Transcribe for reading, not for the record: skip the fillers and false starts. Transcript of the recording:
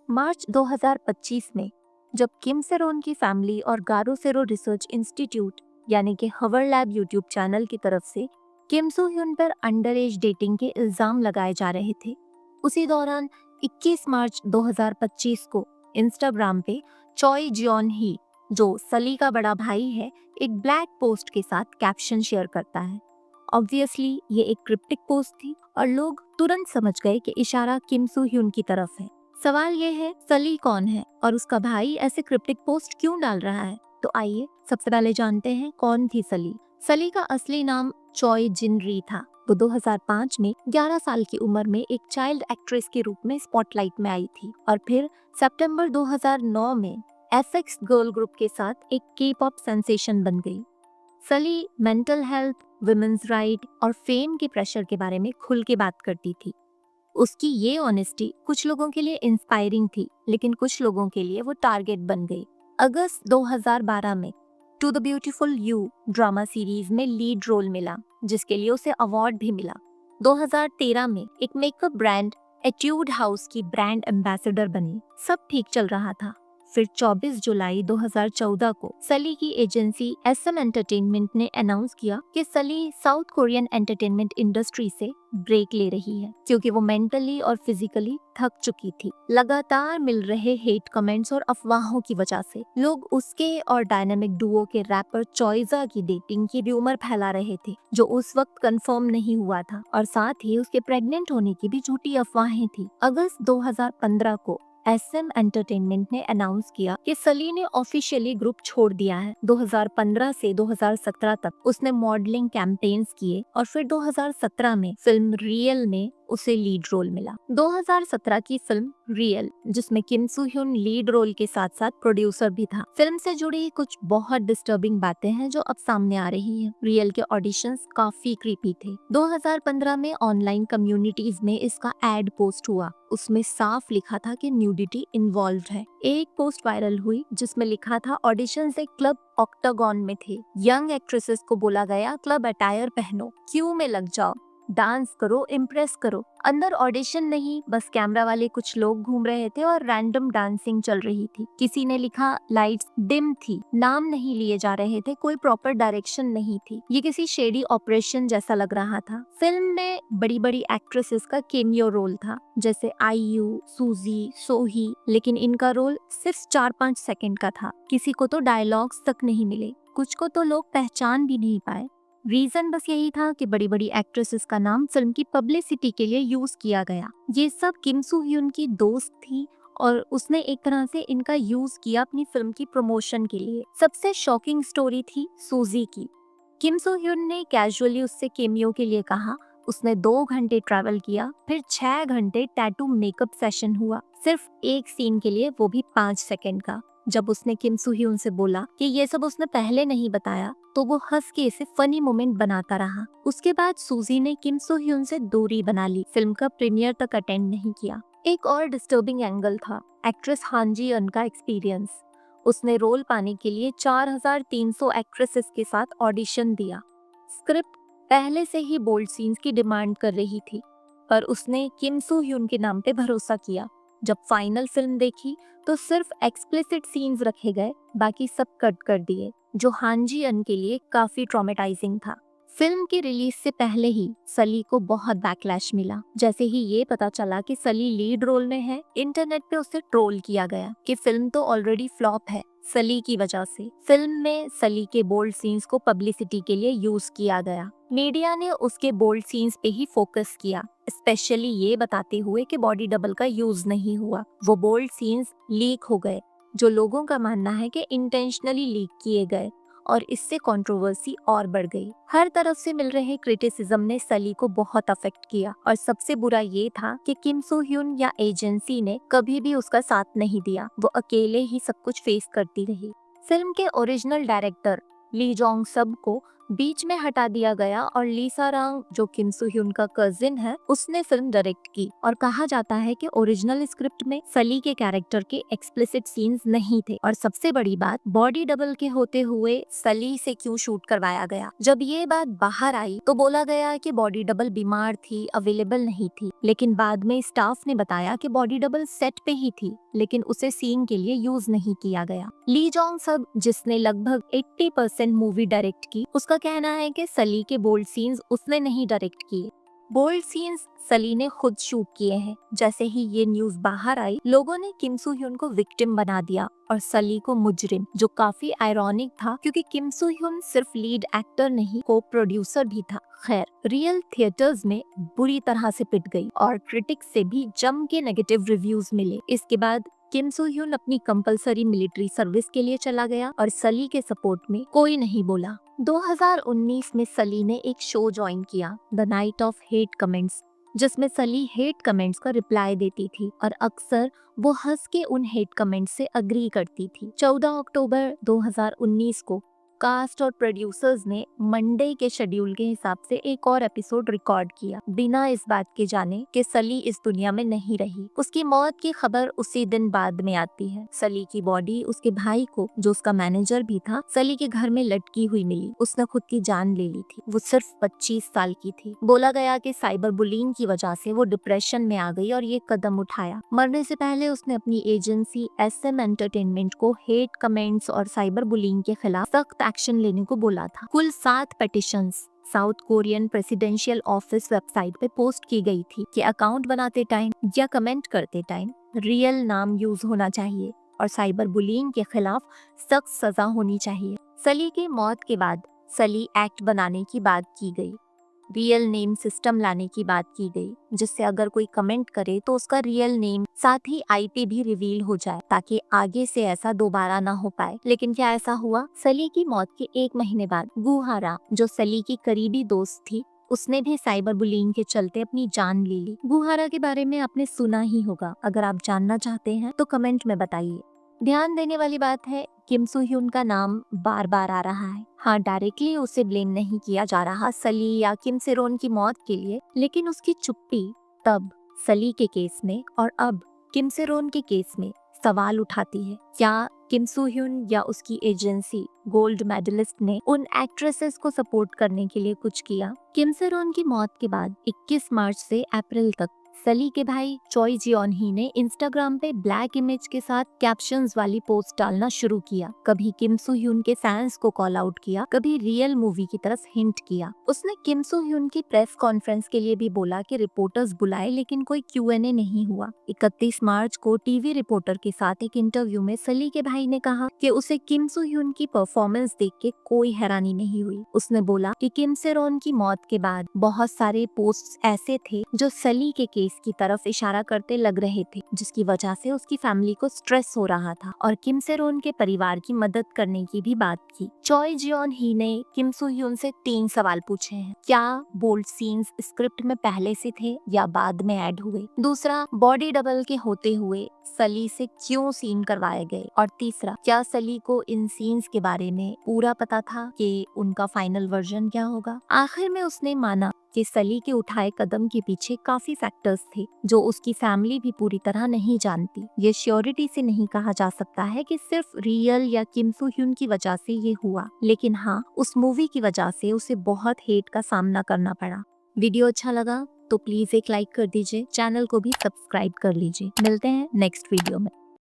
मार्च 2025 में जब किम सेरोन की फैमिली और गारो सेरो रिसर्च इंस्टीट्यूट यानी कि हवर लैब यूट्यूब चैनल की तरफ से किम सू ह्यून पर अंडर एज डेटिंग के इल्जाम लगाए जा रहे थे, उसी दौरान 21 मार्च 2025 को इंस्टाग्राम पे चॉय जियोन ही, जो सली का बड़ा भाई है, एक ब्लैक पोस्ट के साथ कैप्शन शेयर करता है। ऑब्वियसली ये एक क्रिप्टिक पोस्ट थी और लोग तुरंत समझ गए कि इशारा किम सू ह्यून की तरफ है। सवाल ये है, सली कौन है और उसका भाई ऐसे क्रिप्टिक पोस्ट क्यों डाल रहा है? तो आइए सबसे पहले जानते हैं कौन थी सली। सली का असली नाम चॉय जिन री था। वो 2005 में 11 साल की उम्र में एक चाइल्ड एक्ट्रेस के रूप में स्पॉटलाइट में आई थी और फिर सितंबर 2009 में एफएक्स गर्ल ग्रुप के साथ एक के पॉप सेंसेशन बन गई। सली मेंटल हेल्थ, वुमेन्स राइट और फेम के प्रेशर के बारे में खुल के बात करती थी। उसकी ये ऑनेस्टी कुछ लोगों के लिए इंस्पायरिंग थी, लेकिन कुछ लोगों के लिए वो टारगेट बन गई। अगस्त 2012 में to the beautiful you drama series में लीड रोल मिला, जिसके लिए उसे अवार्ड भी मिला। 2013 में एक मेकअप ब्रांड एट्यूड हाउस की ब्रांड एम्बेसडर बनी। सब ठीक चल रहा था। फिर 24 जुलाई 2014 को सली की एजेंसी एसएम एंटरटेनमेंट ने अनाउंस किया कि सली साउथ कोरियन एंटरटेनमेंट इंडस्ट्री से ब्रेक ले रही है, क्योंकि वो मेंटली और फिजिकली थक चुकी थी। लगातार मिल रहे हेट कमेंट्स और अफवाहों की वजह से लोग उसके और डायनामिक डुओ के रैपर चॉइजा की डेटिंग की र्यूमर फैला रहे थे, जो उस वक्त कंफर्म नहीं हुआ था, और साथ ही उसके प्रेग्नेंट होने की भी झूठी अफवाहें थी। अगस्त 2015 को एसएम एंटरटेनमेंट ने अनाउंस किया कि सली ने ऑफिशियली ग्रुप छोड़ दिया है। 2015 से 2017 तक उसने मॉडलिंग कैंपेन्स किए और फिर 2017 में फिल्म रियल में उसे लीड रोल मिला। 2017 की फिल्म रियल, जिसमें किम सू ह्यून लीड रोल के साथ साथ प्रोड्यूसर भी था। फिल्म से जुड़ी कुछ बहुत डिस्टर्बिंग बातें हैं जो अब सामने आ रही हैं। रियल के ऑडिशंस काफी क्रीपी थे। 2015 में ऑनलाइन कम्युनिटीज में इसका एड पोस्ट हुआ। उसमें साफ लिखा था कि न्यूडिटी इन्वॉल्व है। एक पोस्ट वायरल हुई जिसमें लिखा था ऑडिशंस एक क्लब ऑक्टागन में थे। यंग एक्ट्रेसेस को बोला गया क्लब अटायर पहनो, क्यू में लग जाओ, डांस करो, इम्प्रेस करो। अंदर ऑडिशन नहीं, बस कैमरा वाले कुछ लोग घूम रहे थे और रैंडम डांसिंग चल रही थी। किसी ने लिखा लाइट्स डिम थी, नाम नहीं लिए जा रहे थे, कोई प्रॉपर डायरेक्शन नहीं थी। ये किसी शेडी ऑपरेशन जैसा लग रहा था। फिल्म में बड़ी बड़ी एक्ट्रेसेस का केमियो रोल था, जैसे आईयू, सूजी, सोही, लेकिन इनका रोल सिर्फ 4-5 सेकंड का था। किसी को तो डायलॉग्स तक नहीं मिले, कुछ को तो लोग पहचान भी नहीं पाए। रीजन बस यही था कि बड़ी बड़ी एक्ट्रेसेस का नाम फिल्म की पब्लिसिटी के लिए यूज किया गया। ये सब किम सू ह्यून की दोस्त थी और उसने एक तरह से इनका यूज किया अपनी फिल्म की प्रमोशन के लिए। सबसे शॉकिंग स्टोरी थी सूजी की। किम सू ह्यून ने कैजुअली उससे केमियो के लिए कहा। उसने 2 घंटे ट्रैवल किया, फिर 6 घंटे टैटू मेकअप सेशन हुआ, सिर्फ एक सीन के लिए, वो भी 5 सेकंड का। जब उसने किम सू ह्यून से बोला कि ये सब उसने पहले नहीं बताया, तो वो हंस के इसे फनी मोमेंट बनाता रहा। उसके बाद सूजी ने किम सू ह्यून से दूरी बना ली, फिल्म का प्रीमियर तक अटेंड नहीं किया। एक और डिस्टर्बिंग एंगल था एक्ट्रेस हान जी अन का एक्सपीरियंस। उसने रोल पाने के लिए 4300 एक्ट्रेसेस के साथ ऑडिशन दिया। स्क्रिप्ट पहले से ही बोल्ड सीन्स की डिमांड कर रही थी, पर उसने किम सू ह्यून के नाम पे भरोसा किया। जब फाइनल फिल्म देखी तो सिर्फ एक्सप्लिसिट सीन्स रखे गए, बाकी सब कट कर दिए, जो हान जी अन के लिए काफी ट्रॉमेटाइजिंग था। फिल्म की रिलीज से पहले ही सली को बहुत बैकलैश मिला। जैसे ही ये पता चला कि सली लीड रोल में है, इंटरनेट पे उसे ट्रोल किया गया कि फिल्म तो ऑलरेडी फ्लॉप है, सली की वजह से। फिल्म में सली के बोल्ड सीन्स को पब्लिसिटी के लिए यूज किया गया। मीडिया ने उसके बोल्ड सीन्स पे ही फोकस किया, स्पेशली ये बताते हुए कि बॉडी डबल का यूज नहीं हुआ। वो बोल्ड सीन्स लीक हो गए, जो लोगों का मानना है कि इंटेंशनली लीक किए गए, और इससे कंट्रोवर्सी और बढ़ गई। हर तरफ से मिल रहे क्रिटिसिज्म ने सली को बहुत अफेक्ट किया, और सबसे बुरा ये था कि किम सू ह्यून या एजेंसी ने कभी भी उसका साथ नहीं दिया। वो अकेले ही सब कुछ फेस करती रही। फिल्म के ओरिजिनल डायरेक्टर ली जोंग सब को बीच में हटा दिया गया और लीसा रांग, जो किम सू ह्यून का कजिन है, उसने फिल्म डायरेक्ट की। और कहा जाता है कि ओरिजिनल स्क्रिप्ट में सली के कैरेक्टर के एक्सप्लिसिट सीन्स नहीं थे। और सबसे बड़ी बात, बॉडी डबल के होते हुए सली से क्यों शूट करवाया गया। जब ये बात बाहर आई तो बोला गया कि बॉडी डबल बीमार थी, अवेलेबल नहीं थी। लेकिन बाद में स्टाफ ने बताया कि बॉडी डबल सेट पे ही थी, लेकिन उसे सीन के लिए यूज नहीं किया गया। ली जोंग सब, जिसने लगभग 80% मूवी डायरेक्ट की, उसका कहना है कि सली के बोल्ड सीन्स उसने नहीं डायरेक्ट किए। बोल्ड सीन्स सली ने खुद शूट किए हैं। जैसे ही ये न्यूज बाहर आई, लोगों ने किम सू ह्यून को विक्टिम बना दिया और सली को मुजरिम, जो काफी आयरॉनिक था क्योंकि किम सू ह्यून सिर्फ लीड एक्टर नहीं, को प्रोड्यूसर भी था। खैर, रियल थिएटर्स में बुरी तरह से पिट गई और क्रिटिक्स से भी जम के नेगेटिव रिव्यूज मिले। इसके बाद किम सू ह्यून अपनी कंपलसरी मिलिट्री सर्विस के लिए चला गया और सली के सपोर्ट में कोई नहीं बोला। 2019 में सली ने एक शो ज्वाइन किया, the night of hate comments, जिसमें सली हेट कमेंट्स का रिप्लाई देती थी और अक्सर वो हंस के उन हेट कमेंट्स से अग्री करती थी। 14 अक्टूबर 2019 को कास्ट और प्रोड्यूसर्स ने मंडे के शेड्यूल के हिसाब से एक और एपिसोड रिकॉर्ड किया, बिना इस बात के जाने कि सली इस दुनिया में नहीं रही। उसकी मौत की खबर उसी दिन बाद में आती है। सली की बॉडी उसके भाई को, जो उसका मैनेजर भी था, सली के घर में लटकी हुई मिली। उसने खुद की जान ले ली थी। वो सिर्फ 25 साल की थी। बोला गया कि साइबर बुलिंग की वजह से वो डिप्रेशन में आ गई और ये कदम उठाया। मरने से पहले उसने अपनी एजेंसी SM एंटरटेनमेंट को हेट कमेंट्स और साइबर बुलिंग के खिलाफ सख्त एक्शन लेने को बोला था। कुल 7 petitions south Korean presidential office website पे पोस्ट की गई थी कि अकाउंट बनाते टाइम या कमेंट करते टाइम रियल नाम यूज होना चाहिए और साइबर बुलिंग के खिलाफ सख्त सजा होनी चाहिए। सली की मौत के बाद सली एक्ट बनाने की बात की गई, रियल नेम सिस्टम लाने की बात की गई, जिससे अगर कोई कमेंट करे तो उसका रियल नेम साथ ही IP भी रिवील हो जाए, ताकि आगे से ऐसा दोबारा ना हो पाए। लेकिन क्या ऐसा हुआ? सली की मौत के 1 महीने बाद गुहारा, जो सली की करीबी दोस्त थी, उसने भी साइबर बुलिंग के चलते अपनी जान ले ली। गुहारा के बारे में आपने सुना ही होगा। अगर आप जानना चाहते हैं तो कमेंट में बताइए। ध्यान देने वाली बात है, किम सू ह्यून का नाम बार बार आ रहा है। हाँ, डायरेक्टली उसे ब्लेम नहीं किया जा रहा सली या किम सेरोन की मौत के लिए, लेकिन उसकी चुप्पी तब सली के केस में और अब किम सेरोन के केस में सवाल उठाती है। क्या किम सू ह्यून या उसकी एजेंसी गोल्ड मेडलिस्ट ने उन एक्ट्रेसेस को सपोर्ट करने के लिए कुछ किया? किम सेरोन की मौत के बाद 21 मार्च से अप्रैल तक सली के भाई चॉय जियोन ही ने इंस्टाग्राम पे ब्लैक इमेज के साथ कैप्शंस वाली पोस्ट डालना शुरू किया। कभी किम सू ह्यून के फैंस को कॉल आउट किया, कभी रियल मूवी की तरफ हिंट किया। उसने किम सू ह्यून की प्रेस कॉन्फ्रेंस के लिए भी बोला कि रिपोर्टर्स बुलाए, लेकिन कोई Q&A नहीं हुआ। 31 मार्च को टीवी रिपोर्टर के साथ एक इंटरव्यू में सली के भाई ने कहा कि उसे किम सू ह्यून की परफॉर्मेंस देख के कोई हैरानी नहीं हुई। उसने बोला कि किम सेरोन की मौत के बाद बहुत सारे पोस्ट्स ऐसे थे जो सली के केस की तरफ इशारा करते लग रहे थे, जिसकी वजह से उसकी फैमिली को स्ट्रेस हो रहा था और किम सेरोन के परिवार की मदद करने की भी बात की। चॉय जियोन ही ने किम सू ह्यून से 3 सवाल पूछे हैं। क्या बोल्ड सीन्स स्क्रिप्ट में पहले से थे या बाद में ऐड हुए? दूसरा, बॉडी डबल के होते हुए सली से क्यों सीन करवाए गए? और तीसरा, क्या सली को इन सीन्स के बारे में पूरा पता था कि उनका फाइनल वर्जन क्या होगा? आखिर में उसने माना कि सली के उठाए कदम के पीछे काफी फैक्टर्स थे जो उसकी फैमिली भी पूरी तरह नहीं जानती। ये श्योरिटी से नहीं कहा जा सकता है कि सिर्फ रियल या किम सू ह्यून की वजह से ये हुआ, लेकिन हाँ, उस मूवी की वजह से उसे बहुत हेट का सामना करना पड़ा। वीडियो अच्छा लगा तो प्लीज एक लाइक कर दीजिए, चैनल को भी सब्सक्राइब कर लीजिए। मिलते हैं नेक्स्ट वीडियो में।